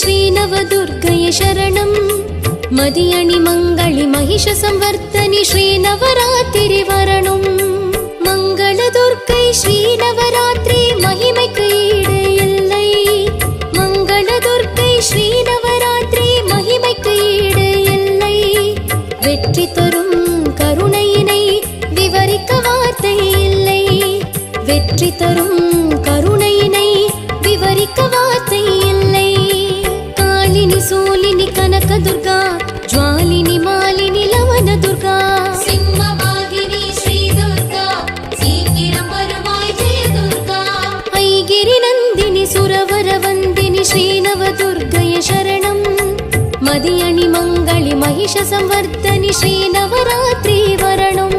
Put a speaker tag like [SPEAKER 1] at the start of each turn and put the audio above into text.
[SPEAKER 1] श्रीनवदुर्गये शरणं मदियणि मङ्गलि महिषसंवर्धनि श्रीनवरात्रिवरणं मङ्गलदुर्गै श्रीनवरात्रि महिमैक्कु ईडे इल्लै मङ्गलदुर्गै श्रीनवरात्रि महिमैक्कु ईडे इल्लै वेट्रि तरुं करुणैயினை विवरिक्क वार्த்தை இல்லை வெற்றி தரும் கருணையினை விவரிக்க வார்த்தை இல்லை காலினி சூலினி கனக துர்கா ஜ்வாலினி மாலினி லவன துர்கா சிம்மவாகினி ஸ்ரீ துர்கா சீக்கிரம் வருவாய் ஜெய துர்கா ஐகிரி நந்தினி சுரவர வந்தினி ஸ்ரீநவதுர்கய சரணம் மதியணி மங்களி மகிஷ சம்வர்தனி ஸ்ரீநவராத்திரி வரணம்